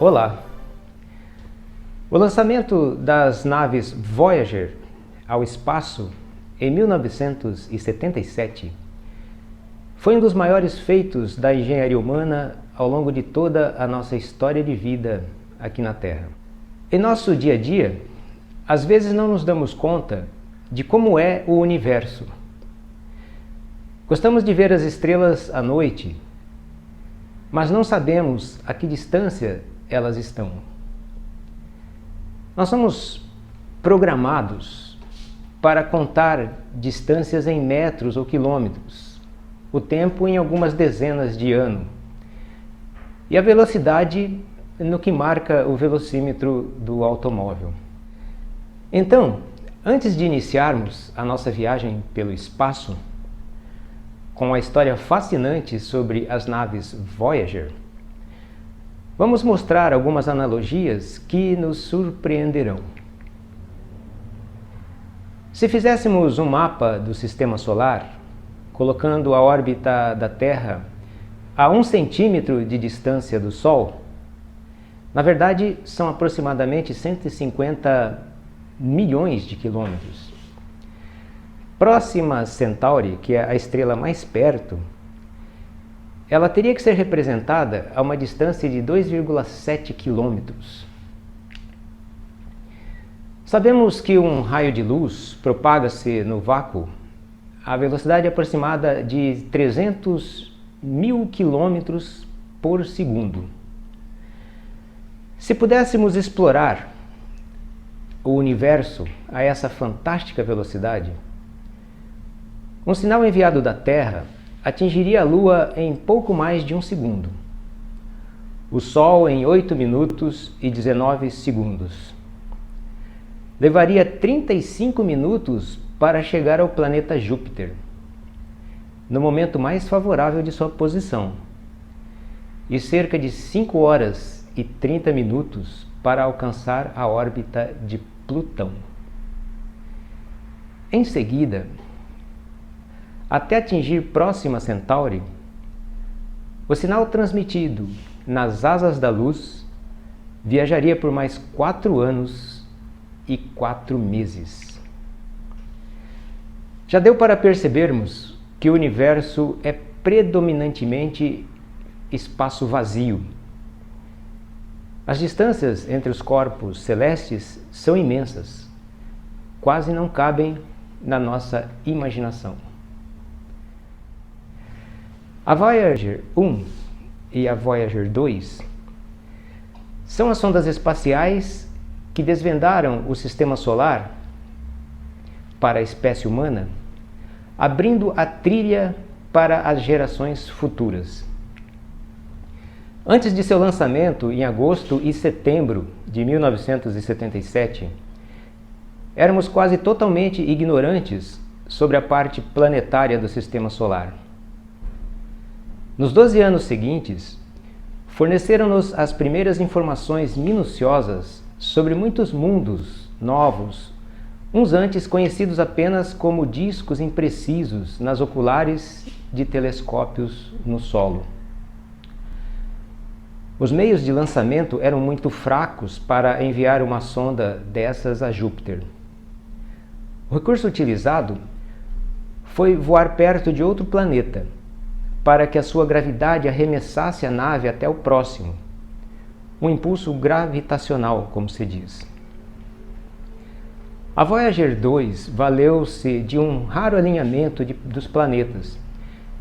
Olá! O lançamento das naves Voyager ao espaço em 1977 foi um dos maiores feitos da engenharia humana ao longo de toda a nossa história de vida aqui na Terra. Em nosso dia a dia, às vezes não nos damos conta de como é o universo. Gostamos de ver as estrelas à noite, mas não sabemos a que distância elas estão. Nós somos programados para contar distâncias em metros ou quilômetros, o tempo em algumas dezenas de anos, e a velocidade no que marca o velocímetro do automóvel. Então, antes de iniciarmos a nossa viagem pelo espaço, com a história fascinante sobre as naves Voyager, vamos mostrar algumas analogias que nos surpreenderão. Se fizéssemos um mapa do Sistema Solar, colocando a órbita da Terra a 1 centímetro de distância do Sol, na verdade são aproximadamente 150 milhões de quilômetros. Próxima Centauri, que é a estrela mais perto, ela teria que ser representada a uma distância de 2,7 quilômetros. Sabemos que um raio de luz propaga-se no vácuo a velocidade aproximada de 300 mil quilômetros por segundo. Se pudéssemos explorar o universo a essa fantástica velocidade, um sinal enviado da Terra atingiria a Lua em pouco mais de 1 segundo, o Sol em 8 minutos e 19 segundos. Levaria 35 minutos para chegar ao planeta Júpiter, no momento mais favorável de sua posição, e cerca de 5 horas e 30 minutos para alcançar a órbita de Plutão. Em seguida, até atingir Próxima Centauri, o sinal transmitido nas asas da luz viajaria por mais 4 anos e 4 meses. Já deu para percebermos que o universo é predominantemente espaço vazio. As distâncias entre os corpos celestes são imensas, quase não cabem na nossa imaginação. A Voyager 1 e a Voyager 2 são as sondas espaciais que desvendaram o Sistema Solar para a espécie humana, abrindo a trilha para as gerações futuras. Antes de seu lançamento, em agosto e setembro de 1977, éramos quase totalmente ignorantes sobre a parte planetária do Sistema Solar. Nos 12 anos seguintes, forneceram-nos as primeiras informações minuciosas sobre muitos mundos novos, uns antes conhecidos apenas como discos imprecisos nas oculares de telescópios no solo. Os meios de lançamento eram muito fracos para enviar uma sonda dessas a Júpiter. O recurso utilizado foi voar perto de outro planeta, para que a sua gravidade arremessasse a nave até o próximo. Um impulso gravitacional, como se diz. A Voyager 2 valeu-se de um raro alinhamento dos planetas.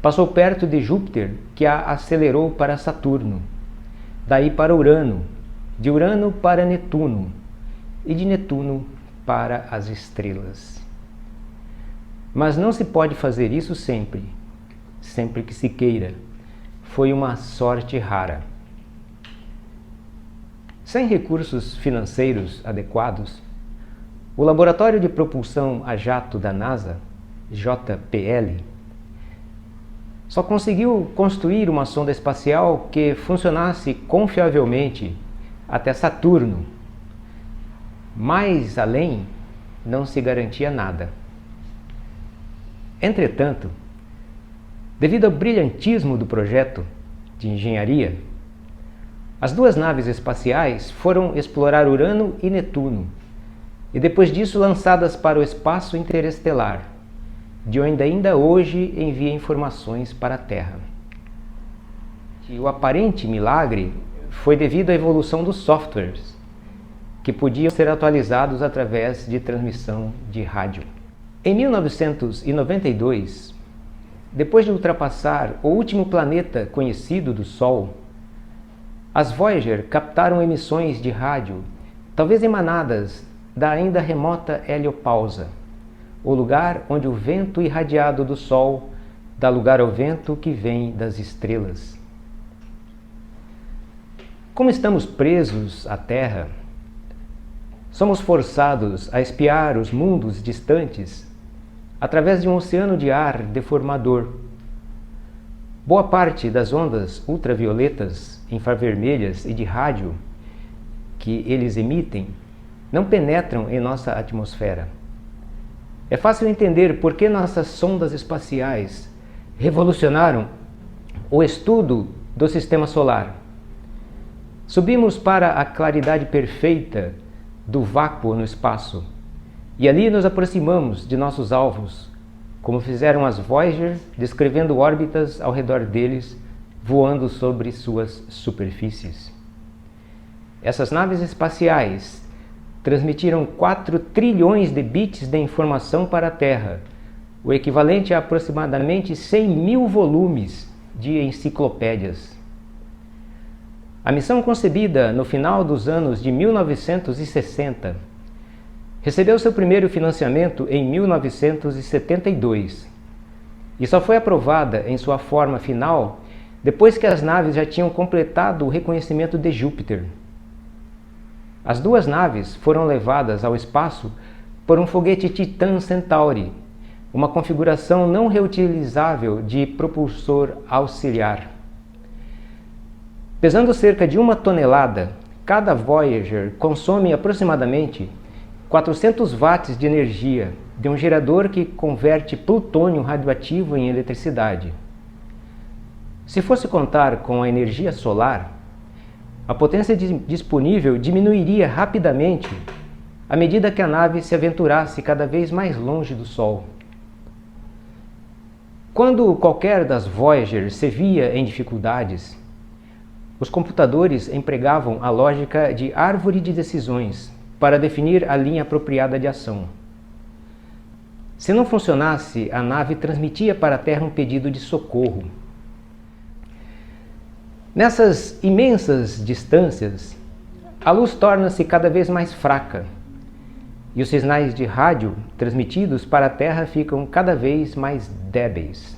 Passou perto de Júpiter, que a acelerou para Saturno, daí para Urano, de Urano para Netuno e de Netuno para as estrelas. Mas não se pode fazer isso sempre que se queira. Foi uma sorte rara. Sem recursos financeiros adequados, o Laboratório de Propulsão a Jato da NASA, JPL, só conseguiu construir uma sonda espacial que funcionasse confiavelmente até Saturno. Mais além, não se garantia nada. Entretanto, devido ao brilhantismo do projeto de engenharia, As duas naves espaciais foram explorar Urano e Netuno, e depois disso lançadas para o espaço interestelar, de onde ainda hoje envia informações para a Terra. E o aparente milagre foi devido à evolução dos softwares, que podiam ser atualizados através de transmissão de rádio. Em 1992, depois de ultrapassar o último planeta conhecido do Sol, as Voyager captaram emissões de rádio, talvez emanadas da ainda remota heliopausa, o lugar onde o vento irradiado do Sol dá lugar ao vento que vem das estrelas. Como estamos presos à Terra, somos forçados a espiar os mundos distantes através de um oceano de ar deformador. Boa parte das ondas ultravioletas, infravermelhas e de rádio que eles emitem não penetram em nossa atmosfera. É fácil entender por que nossas sondas espaciais revolucionaram o estudo do sistema solar. Subimos para a claridade perfeita do vácuo no espaço e ali nos aproximamos de nossos alvos, como fizeram as Voyager, descrevendo órbitas ao redor deles, voando sobre suas superfícies. Essas naves espaciais transmitiram 4 trilhões de bits de informação para a Terra, o equivalente a aproximadamente 100 mil volumes de enciclopédias. A missão, concebida no final dos anos de 1960, recebeu seu primeiro financiamento em 1972 e só foi aprovada em sua forma final depois que as naves já tinham completado o reconhecimento de Júpiter. As duas naves foram levadas ao espaço por um foguete Titan Centauri, uma configuração não reutilizável de propulsor auxiliar. Pesando cerca de 1 tonelada, cada Voyager consome aproximadamente 400 watts de energia de um gerador que converte plutônio radioativo em eletricidade. Se fosse contar com a energia solar, a potência disponível diminuiria rapidamente à medida que a nave se aventurasse cada vez mais longe do Sol. Quando qualquer das Voyager se via em dificuldades, os computadores empregavam a lógica de árvore de decisões para definir a linha apropriada de ação. Se não funcionasse, a nave transmitia para a Terra um pedido de socorro. Nessas imensas distâncias, a luz torna-se cada vez mais fraca e os sinais de rádio transmitidos para a Terra ficam cada vez mais débeis.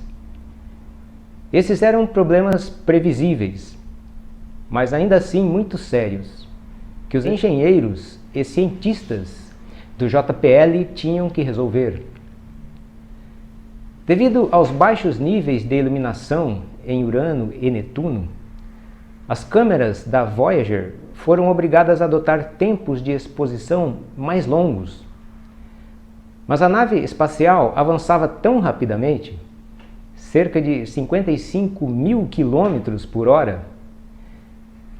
Esses eram problemas previsíveis, mas ainda assim muito sérios, que os engenheiros e cientistas do JPL tinham que resolver. Devido aos baixos níveis de iluminação em Urano e Netuno, as câmeras da Voyager foram obrigadas a adotar tempos de exposição mais longos. Mas a nave espacial avançava tão rapidamente, cerca de 55 mil quilômetros por hora,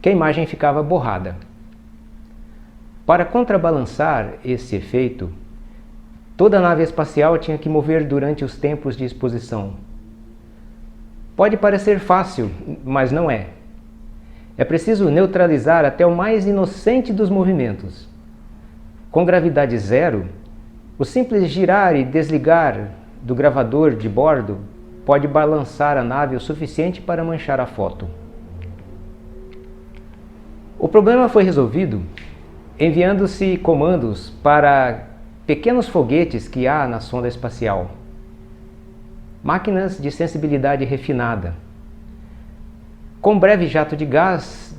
que a imagem ficava borrada. Para contrabalançar esse efeito, toda a nave espacial tinha que mover durante os tempos de exposição. Pode parecer fácil, mas não é. É preciso neutralizar até o mais inocente dos movimentos. Com gravidade zero, o simples girar e desligar do gravador de bordo pode balançar a nave o suficiente para manchar a foto. O problema foi resolvido enviando-se comandos para pequenos foguetes que há na sonda espacial. Máquinas de sensibilidade refinada. Com um breve jato de gás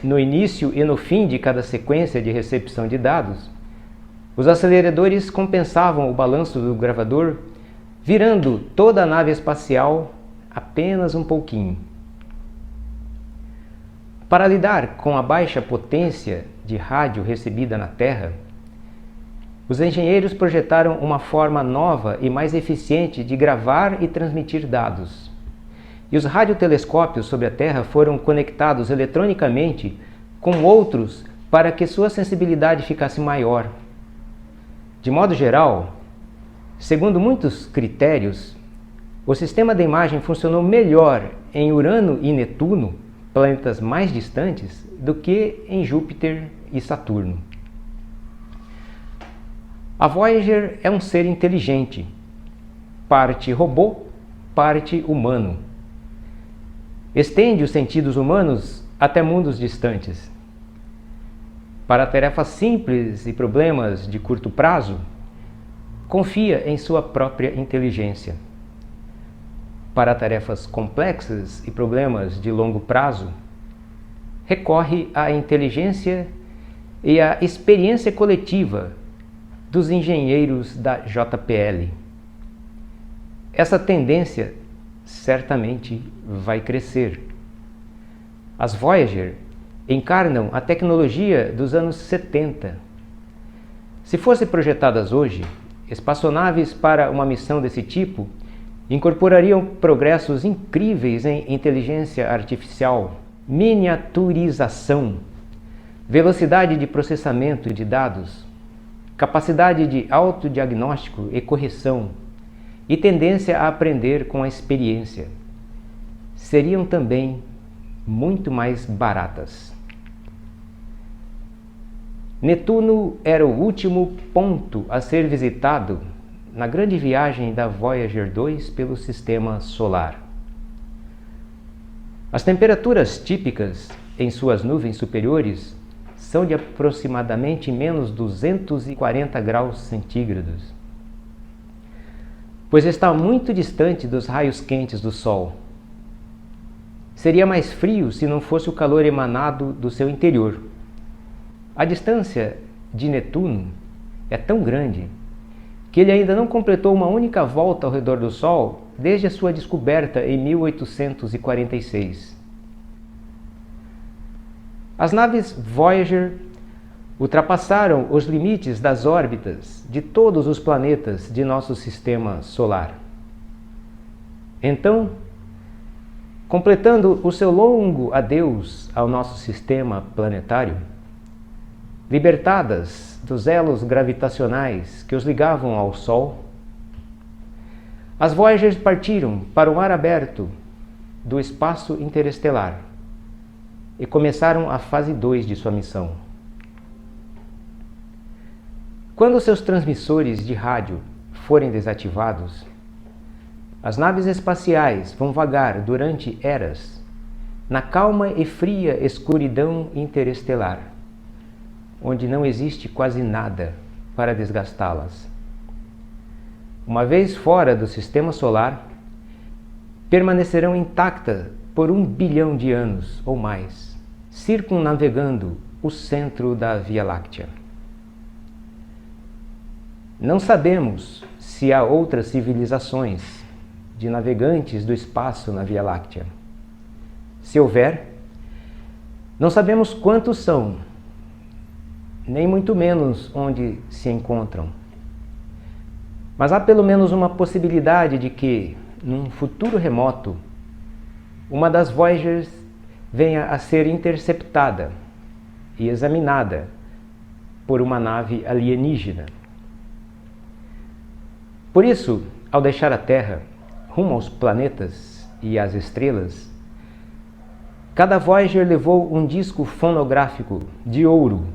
no início e no fim de cada sequência de recepção de dados, os aceleradores compensavam o balanço do gravador, virando toda a nave espacial apenas um pouquinho. Para lidar com a baixa potência de rádio recebida na Terra, os engenheiros projetaram uma forma nova e mais eficiente de gravar e transmitir dados. E os radiotelescópios sobre a Terra foram conectados eletronicamente com outros para que sua sensibilidade ficasse maior. De modo geral, segundo muitos critérios, o sistema de imagem funcionou melhor em Urano e Netuno, planetas mais distantes, do que em Júpiter e Saturno. A Voyager é um ser inteligente, parte robô, parte humano. Estende os sentidos humanos até mundos distantes. Para tarefas simples e problemas de curto prazo, confia em sua própria inteligência. Para tarefas complexas e problemas de longo prazo, recorre à inteligência e à experiência coletiva dos engenheiros da JPL. Essa tendência certamente vai crescer. As Voyager encarnam a tecnologia dos anos 70. Se fossem projetadas hoje, espaçonaves para uma missão desse tipo incorporariam progressos incríveis em inteligência artificial, miniaturização, velocidade de processamento de dados, capacidade de autodiagnóstico e correção e tendência a aprender com a experiência. Seriam também muito mais baratas. Netuno era o último ponto a ser visitado na grande viagem da Voyager 2 pelo Sistema Solar. As temperaturas típicas em suas nuvens superiores são de aproximadamente menos 240 graus centígrados, pois está muito distante dos raios quentes do Sol. Seria mais frio se não fosse o calor emanado do seu interior. A distância de Netuno é tão grande que ele ainda não completou uma única volta ao redor do Sol desde a sua descoberta em 1846. As naves Voyager ultrapassaram os limites das órbitas de todos os planetas de nosso sistema solar. Então, completando o seu longo adeus ao nosso sistema planetário, libertadas dos elos gravitacionais que os ligavam ao Sol, as Voyagers partiram para o mar aberto do espaço interestelar e começaram a fase 2 de sua missão. Quando seus transmissores de rádio forem desativados, as naves espaciais vão vagar durante eras na calma e fria escuridão interestelar, onde não existe quase nada para desgastá-las. Uma vez fora do sistema solar, permanecerão intactas por 1 bilhão de anos ou mais, circunnavegando o centro da Via Láctea. Não sabemos se há outras civilizações de navegantes do espaço na Via Láctea. Se houver, não sabemos quantos são, nem muito menos onde se encontram. Mas há pelo menos uma possibilidade de que, num futuro remoto, uma das Voyagers venha a ser interceptada e examinada por uma nave alienígena. Por isso, ao deixar a Terra, rumo aos planetas e às estrelas, cada Voyager levou um disco fonográfico de ouro,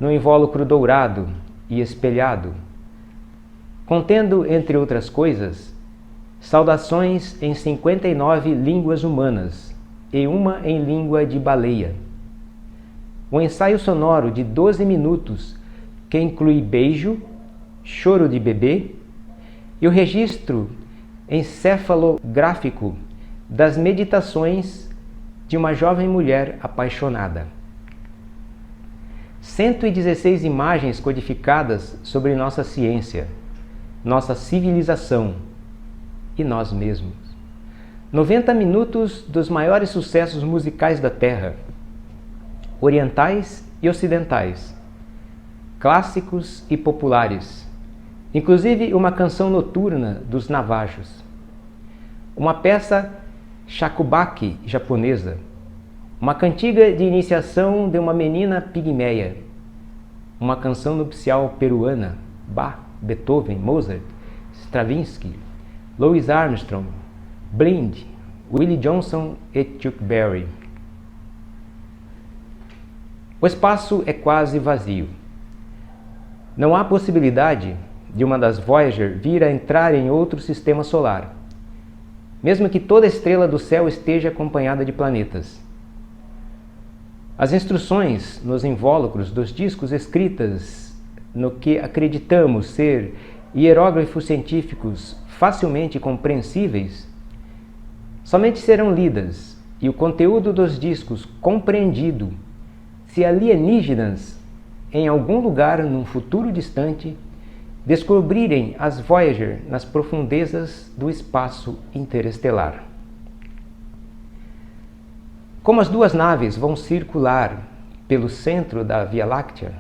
no invólucro dourado e espelhado, contendo, entre outras coisas, saudações em 59 línguas humanas e uma em língua de baleia. Um ensaio sonoro de 12 minutos que inclui beijo, choro de bebê e o registro encefalográfico das meditações de uma jovem mulher apaixonada. 116 imagens codificadas sobre nossa ciência, nossa civilização e nós mesmos. 90 minutos dos maiores sucessos musicais da Terra, orientais e ocidentais, clássicos e populares, inclusive uma canção noturna dos Navajos, uma peça shakubaki japonesa, uma cantiga de iniciação de uma menina pigmeia, uma canção nupcial peruana, Bach, Beethoven, Mozart, Stravinsky, Louis Armstrong, Blind, Willie Johnson e Chuck Berry. O espaço é quase vazio. Não há possibilidade de uma das Voyager vir a entrar em outro sistema solar, mesmo que toda estrela do céu esteja acompanhada de planetas. As instruções nos invólucros dos discos escritas no que acreditamos ser hieróglifos científicos facilmente compreensíveis somente serão lidas e o conteúdo dos discos compreendido se alienígenas em algum lugar num futuro distante descobrirem as Voyager nas profundezas do espaço interestelar. Como as duas naves vão circular pelo centro da Via Láctea,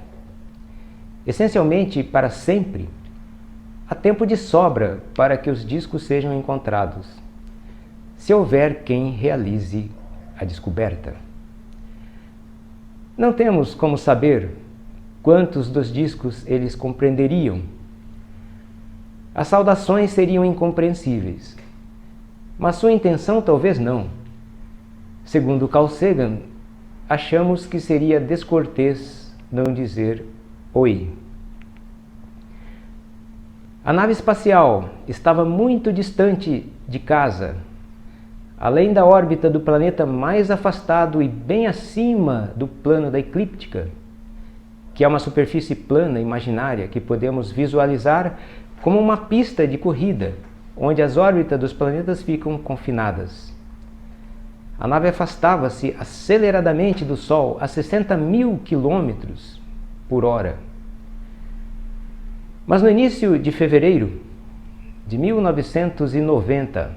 essencialmente para sempre, há tempo de sobra para que os discos sejam encontrados, se houver quem realize a descoberta. Não temos como saber quantos dos discos eles compreenderiam. As saudações seriam incompreensíveis, mas sua intenção talvez não. Segundo Carl Sagan, achamos que seria descortês não dizer oi. A nave espacial estava muito distante de casa, além da órbita do planeta mais afastado e bem acima do plano da eclíptica, que é uma superfície plana imaginária que podemos visualizar como uma pista de corrida, onde as órbitas dos planetas ficam confinadas. A nave afastava-se aceleradamente do Sol a 60.000 quilômetros por hora. Mas no início de fevereiro de 1990,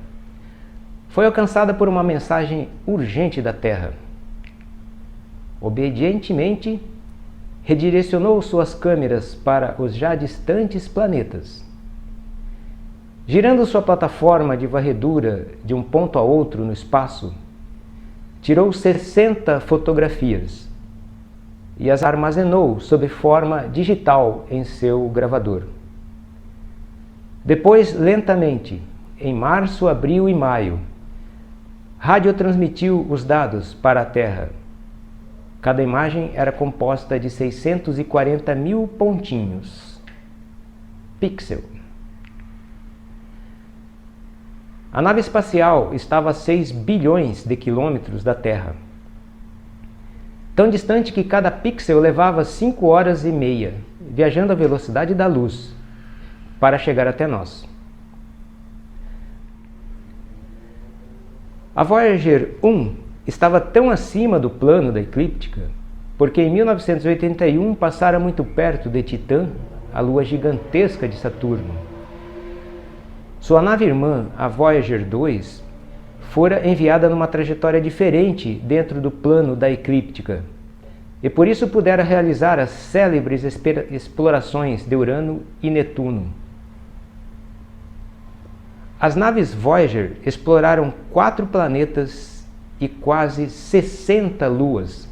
foi alcançada por uma mensagem urgente da Terra. Obedientemente, redirecionou suas câmeras para os já distantes planetas. Girando sua plataforma de varredura de um ponto a outro no espaço, tirou 60 fotografias e as armazenou sob forma digital em seu gravador. Depois, lentamente, em março, abril e maio, radiotransmitiu os dados para a Terra. Cada imagem era composta de 640.000 pontinhos. Pixel. A nave espacial estava a 6 bilhões de quilômetros da Terra. Tão distante que cada pixel levava 5 horas e meia, viajando à velocidade da luz, para chegar até nós. A Voyager 1 estava tão acima do plano da eclíptica, porque em 1981 passara muito perto de Titã, a lua gigantesca de Saturno. Sua nave irmã, a Voyager 2, fora enviada numa trajetória diferente dentro do plano da eclíptica, e por isso pudera realizar as célebres explorações de Urano e Netuno. As naves Voyager exploraram 4 planetas e quase 60 luas.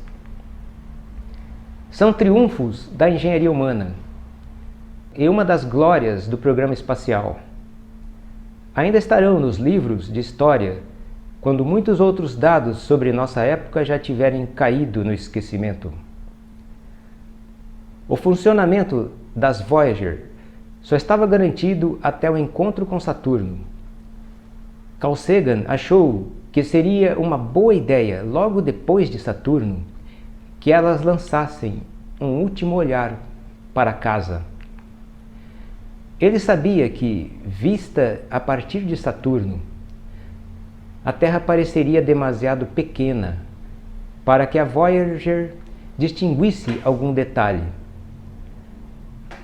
São triunfos da engenharia humana e uma das glórias do programa espacial. Ainda estarão nos livros de história quando muitos outros dados sobre nossa época já tiverem caído no esquecimento. O funcionamento das Voyager só estava garantido até o encontro com Saturno. Carl Sagan achou que seria uma boa ideia, logo depois de Saturno, que elas lançassem um último olhar para casa. Ele sabia que, vista a partir de Saturno, a Terra pareceria demasiado pequena para que a Voyager distinguisse algum detalhe.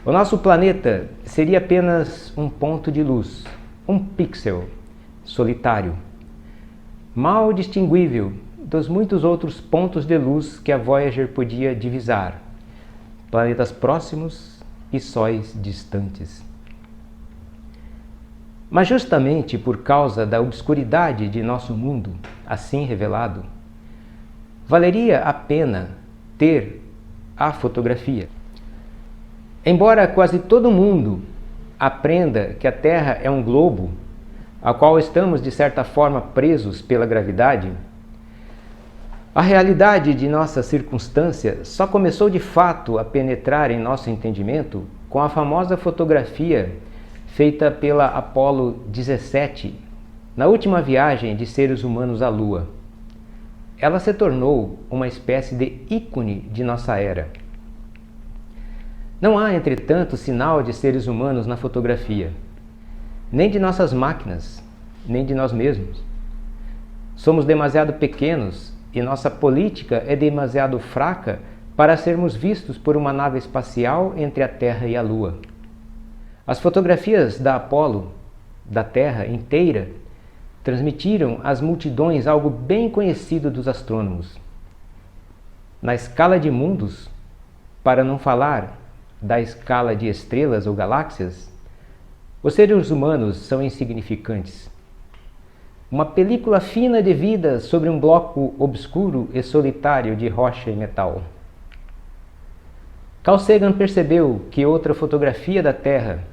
O nosso planeta seria apenas um ponto de luz, um pixel solitário, mal distinguível dos muitos outros pontos de luz que a Voyager podia divisar, planetas próximos e sóis distantes. Mas justamente por causa da obscuridade de nosso mundo, assim revelado, valeria a pena ter a fotografia. Embora quase todo mundo aprenda que a Terra é um globo, ao qual estamos de certa forma presos pela gravidade, a realidade de nossa circunstância só começou de fato a penetrar em nosso entendimento com a famosa fotografia feita pela Apollo 17, na última viagem de seres humanos à Lua. Ela se tornou uma espécie de ícone de nossa era. Não há, entretanto, sinal de seres humanos na fotografia, nem de nossas máquinas, nem de nós mesmos. Somos demasiado pequenos e nossa política é demasiado fraca para sermos vistos por uma nave espacial entre a Terra e a Lua. As fotografias da Apollo, da Terra inteira, transmitiram às multidões algo bem conhecido dos astrônomos. Na escala de mundos, para não falar da escala de estrelas ou galáxias, os seres humanos são insignificantes. Uma película fina de vida sobre um bloco obscuro e solitário de rocha e metal. Carl Sagan percebeu que outra fotografia da Terra,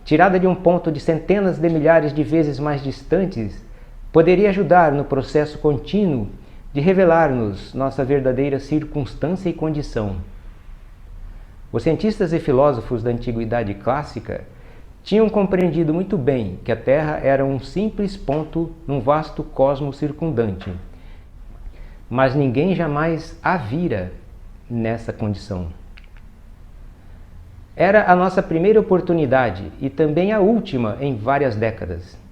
tirada de um ponto de centenas de milhares de vezes mais distantes, poderia ajudar no processo contínuo de revelar-nos nossa verdadeira circunstância e condição. Os cientistas e filósofos da antiguidade clássica tinham compreendido muito bem que a Terra era um simples ponto num vasto cosmos circundante, mas ninguém jamais a vira nessa condição. Era a nossa primeira oportunidade e também a última em várias décadas.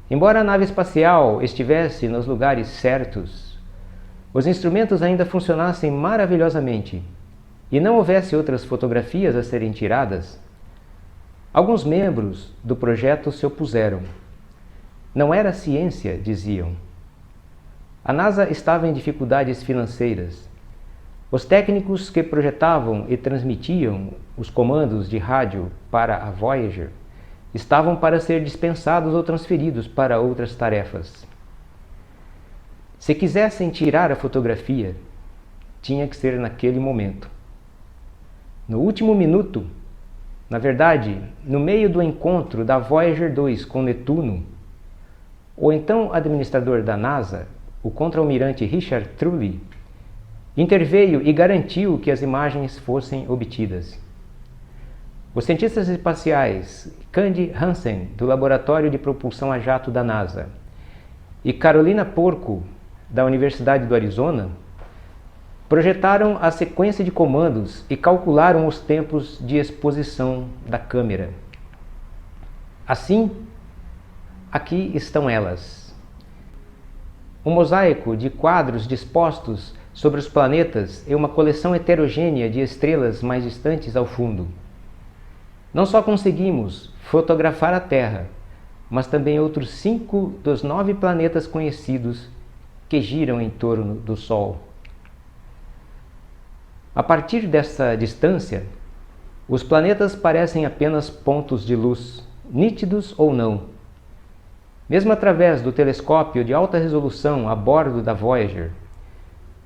Embora a nave espacial estivesse nos lugares certos, os instrumentos ainda funcionassem maravilhosamente e não houvesse outras fotografias a serem tiradas, alguns membros do projeto se opuseram. Não era ciência, diziam. A NASA estava em dificuldades financeiras. Os técnicos que projetavam e transmitiam os comandos de rádio para a Voyager estavam para ser dispensados ou transferidos para outras tarefas. Se quisessem tirar a fotografia, tinha que ser naquele momento. No último minuto, na verdade, no meio do encontro da Voyager 2 com Netuno, o então administrador da NASA, o contra-almirante Richard Trulli, interveio e garantiu que as imagens fossem obtidas. Os cientistas espaciais Candy Hansen, do Laboratório de Propulsão a Jato da NASA, e Carolina Porco, da Universidade do Arizona, projetaram a sequência de comandos e calcularam os tempos de exposição da câmera. Assim, aqui estão elas. Um mosaico de quadros dispostos sobre os planetas e uma coleção heterogênea de estrelas mais distantes ao fundo. Não só conseguimos fotografar a Terra, mas também outros 5 dos 9 planetas conhecidos que giram em torno do Sol. A partir dessa distância, os planetas parecem apenas pontos de luz, nítidos ou não. Mesmo através do telescópio de alta resolução a bordo da Voyager,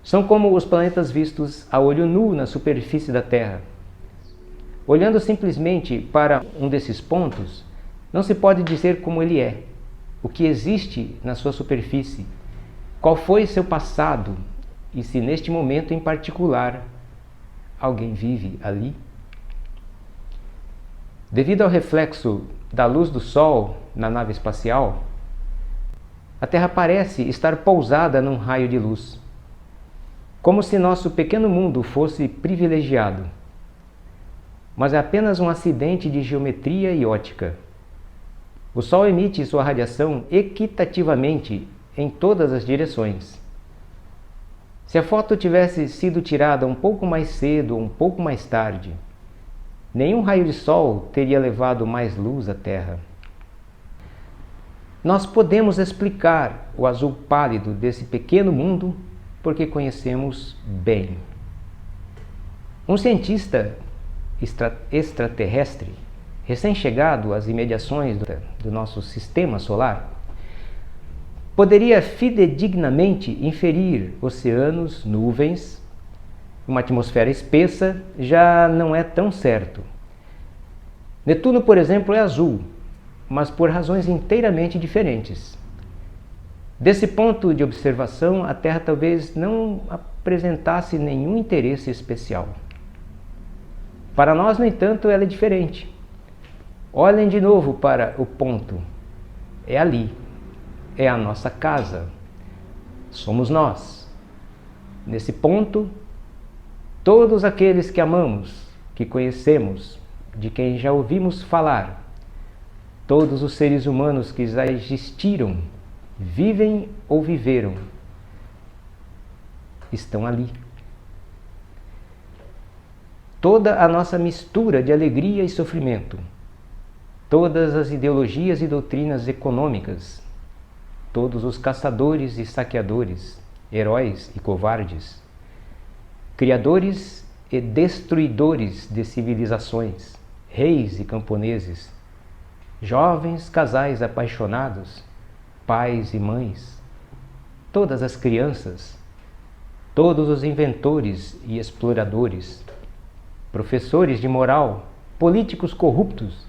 são como os planetas vistos a olho nu na superfície da Terra. Olhando simplesmente para um desses pontos, não se pode dizer como ele é, o que existe na sua superfície, qual foi seu passado e se neste momento em particular alguém vive ali. Devido ao reflexo da luz do Sol na nave espacial, a Terra parece estar pousada num raio de luz, como se nosso pequeno mundo fosse privilegiado. Mas é apenas um acidente de geometria e ótica. O Sol emite sua radiação equitativamente em todas as direções. Se a foto tivesse sido tirada um pouco mais cedo ou um pouco mais tarde, nenhum raio de sol teria levado mais luz à Terra. Nós podemos explicar o azul pálido desse pequeno mundo porque conhecemos bem. Um cientista extraterrestre, recém-chegado às imediações do nosso sistema solar, poderia fidedignamente inferir oceanos, nuvens, uma atmosfera espessa, já não é tão certo. Netuno, por exemplo, é azul, mas por razões inteiramente diferentes. Desse ponto de observação, a Terra talvez não apresentasse nenhum interesse especial. Para nós, no entanto, ela é diferente. Olhem de novo para o ponto. É ali. É a nossa casa. Somos nós. Nesse ponto, todos aqueles que amamos, que conhecemos, de quem já ouvimos falar, todos os seres humanos que já existiram, vivem ou viveram, estão ali. Toda a nossa mistura de alegria e sofrimento, todas as ideologias e doutrinas econômicas, todos os caçadores e saqueadores, heróis e covardes, criadores e destruidores de civilizações, reis e camponeses, jovens casais apaixonados, pais e mães, todas as crianças, todos os inventores e exploradores, professores de moral, políticos corruptos,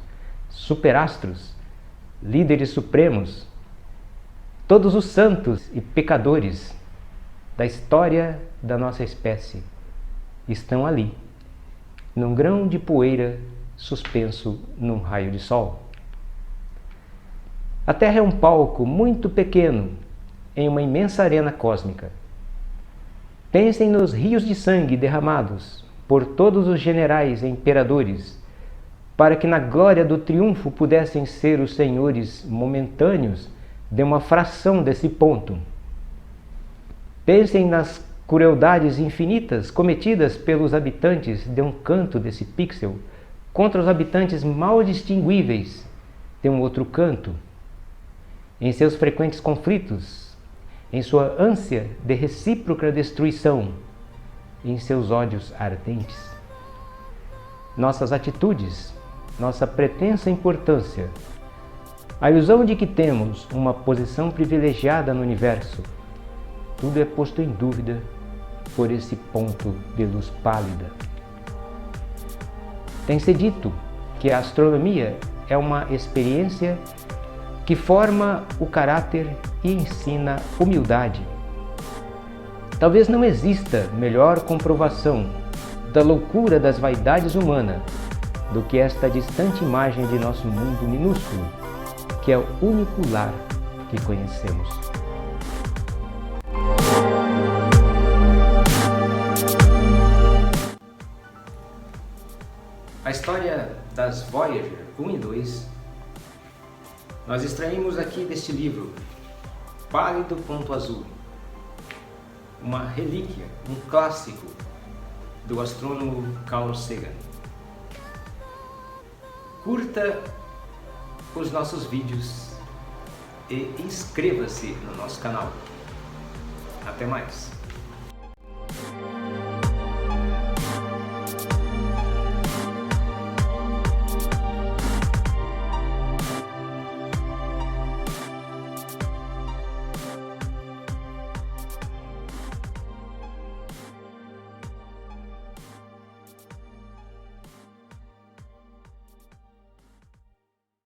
superastros, líderes supremos, todos os santos e pecadores da história da nossa espécie estão ali, num grão de poeira suspenso num raio de sol. A Terra é um palco muito pequeno em uma imensa arena cósmica. Pensem nos rios de sangue derramados por todos os generais e imperadores, para que na glória do triunfo pudessem ser os senhores momentâneos de uma fração desse ponto. Pensem nas crueldades infinitas cometidas pelos habitantes de um canto desse pixel contra os habitantes mal distinguíveis de um outro canto, em seus frequentes conflitos, em sua ânsia de recíproca destruição, em seus ódios ardentes. Nossas atitudes, nossa pretensa importância, a ilusão de que temos uma posição privilegiada no universo, tudo é posto em dúvida por esse ponto de luz pálida. Tem-se dito que a astronomia é uma experiência que forma o caráter e ensina humildade. Talvez não exista melhor comprovação da loucura das vaidades humanas do que esta distante imagem de nosso mundo minúsculo, que é o único lar que conhecemos. A história das Voyager 1 e 2 nós extraímos aqui deste livro, Pálido Ponto Azul, uma relíquia, um clássico do astrônomo Carl Sagan. Curta os nossos vídeos e inscreva-se no nosso canal. Até mais!